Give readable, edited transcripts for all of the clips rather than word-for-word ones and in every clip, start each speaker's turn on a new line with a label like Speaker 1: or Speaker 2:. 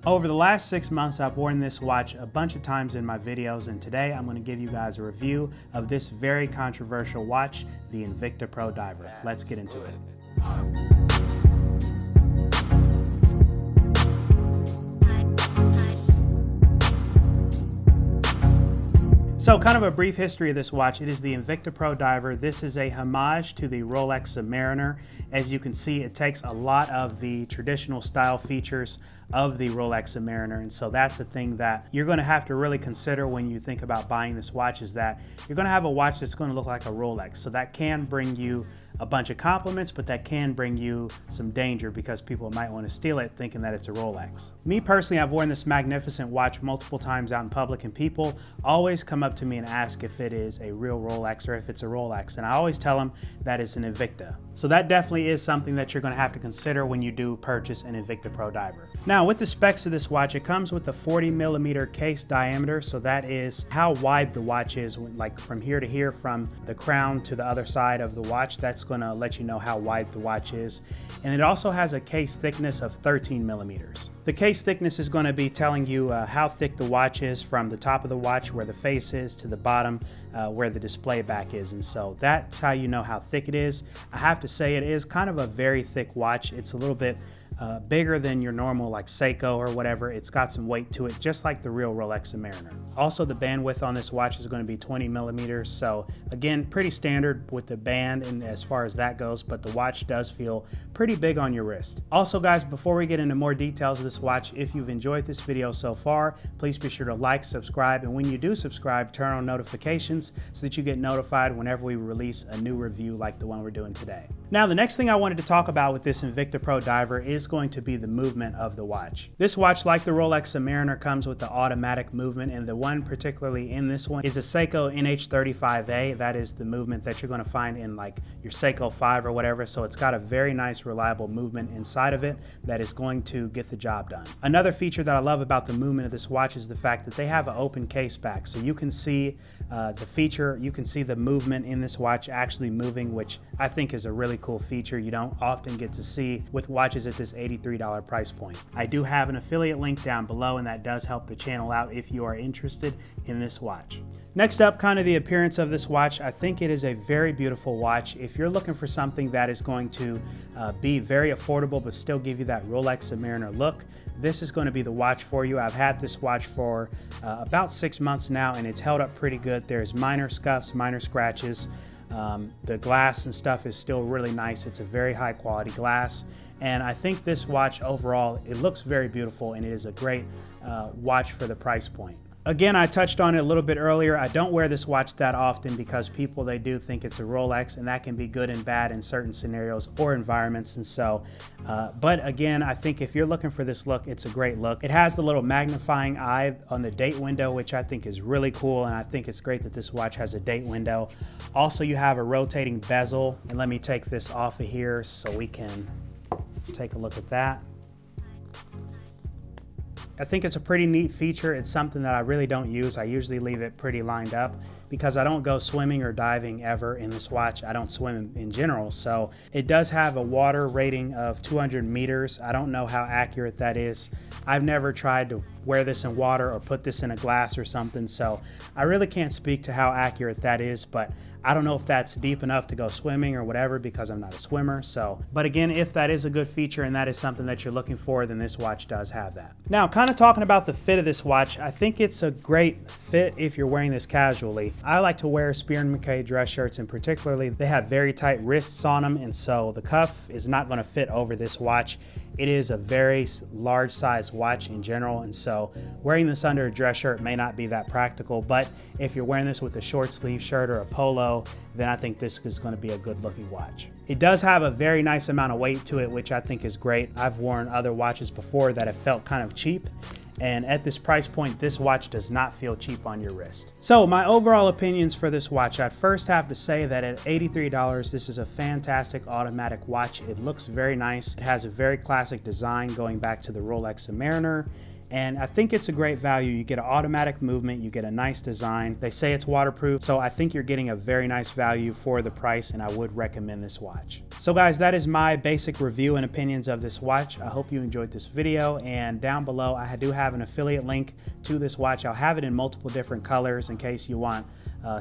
Speaker 1: Over the last 6 months, I've worn this watch a bunch of times in my videos, and today I'm going to give you guys a review of this very controversial watch, the Invicta Pro Diver. Let's get into it. So kind of a brief history of this watch. It is the Invicta Pro Diver. This is a homage to the Rolex Submariner. As you can see, it takes a lot of the traditional style features of the Rolex Submariner, and so that's a thing that you're going to have to really consider when you think about buying this watch, is that you're going to have a watch that's going to look like a Rolex. So that can bring you a bunch of compliments, but that can bring you some danger because people might want to steal it thinking that it's a Rolex. Me personally, I've worn this magnificent watch multiple times out in public, and people always come up to me and ask if it is a real Rolex or if it's a Rolex, and I always tell them that it's an Invicta. So that definitely is something that you're going to have to consider when you do purchase an Invicta Pro Diver. Now, with the specs of this watch, it comes with a 40mm case diameter, so that is how wide the watch is, like from here to here, from the crown to the other side of the watch. That's going to let you know how wide the watch is. And it also has a case thickness of 13mm. The case thickness is going to be telling you how thick the watch is from the top of the watch, where the face is, to the bottom where the display back is. And so that's how you know how thick it is. I have to say, it is kind of a very thick watch. It's a little bit bigger than your normal like Seiko or whatever. It's got some weight to it, just like the real Rolex Submariner. Also, the bandwidth on this watch is going to be 20mm. So again, pretty standard with the band and as far as that goes, but the watch does feel pretty big on your wrist. Also guys, before we get into more details of this watch, if you've enjoyed this video so far, please be sure to like, subscribe, and when you do subscribe, turn on notifications so that you get notified whenever we release a new review like the one we're doing today. Now, the next thing I wanted to talk about with this Invicta Pro Diver is going to be the movement of the watch. This watch, like the Rolex Submariner, comes with the automatic movement, and the one particularly in this one is a Seiko NH35A. That is the movement that you're going to find in like your Seiko 5 or whatever, so it's got a very nice, reliable movement inside of it that is going to get the job done. Another feature that I love about the movement of this watch is the fact that they have an open case back, so you can see you can see the movement in this watch actually moving, which I think is a really cool feature you don't often get to see with watches at this $83 price point. I do have an affiliate link down below, and that does help the channel out if you are interested in this watch. Next up, kind of the appearance of this watch. I think it is a very beautiful watch. If you're looking for something that is going to be very affordable but still give you that Rolex Submariner look, this is going to be the watch for you. I've had this watch for about 6 months now, and it's held up pretty good. There's minor scuffs, minor scratches. The glass and stuff is still really nice. It's a very high quality glass, and I think this watch overall, it looks very beautiful, and it is a great watch for the price point. Again, I touched on it a little bit earlier. I don't wear this watch that often because people, they do think it's a Rolex, and that can be good and bad in certain scenarios or environments. And so, but again, I think if you're looking for this look, it's a great look. It has the little magnifying eye on the date window, which I think is really cool, and I think it's great that this watch has a date window. Also, you have a rotating bezel, and let me take this off of here so we can take a look at that. I think it's a pretty neat feature. It's something that I really don't use. I usually leave it pretty lined up because I don't go swimming or diving ever in this watch. I don't swim in general. So it does have a water rating of 200 meters. I don't know how accurate that is. I've never tried to wear this in water or put this in a glass or something, so I really can't speak to how accurate that is, but I don't know if that's deep enough to go swimming or whatever because I'm not a swimmer. So, but again, if that is a good feature and that is something that you're looking for, then this watch does have that. Now, kind of talking about the fit of this watch, I think it's a great fit if you're wearing this casually. I like to wear Spear & Mackay dress shirts, and particularly they have very tight wrists on them, and so the cuff is not going to fit over this watch. It is a very large size watch in general, and so wearing this under a dress shirt may not be that practical, but if you're wearing this with a short sleeve shirt or a polo, then I think this is going to be a good looking watch. It does have a very nice amount of weight to it, which I think is great. I've worn other watches before that have felt kind of cheap, and at this price point, this watch does not feel cheap on your wrist. So my overall opinions for this watch, I'd first have to say that at $83, this is a fantastic automatic watch. It looks very nice. It has a very classic design going back to the Rolex Submariner. And I think it's a great value. You get an automatic movement, you get a nice design. They say it's waterproof, so I think you're getting a very nice value for the price, and I would recommend this watch. So guys, that is my basic review and opinions of this watch. I hope you enjoyed this video, and down below I do have an affiliate link to this watch. I'll have it in multiple different colors in case you want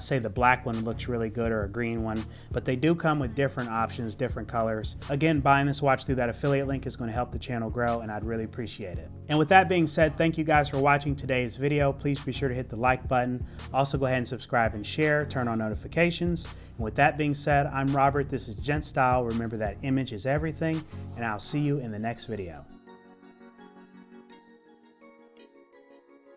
Speaker 1: say the black one looks really good or a green one, but they do come with different options, different colors. Again, buying this watch through that affiliate link is going to help the channel grow, and I'd really appreciate it. And with that being said, thank you guys for watching today's video. Please be sure to hit the like button. Also go ahead and subscribe and share, turn on notifications. And with that being said, I'm Robert, this is Gent Style. Remember that image is everything, and I'll see you in the next video.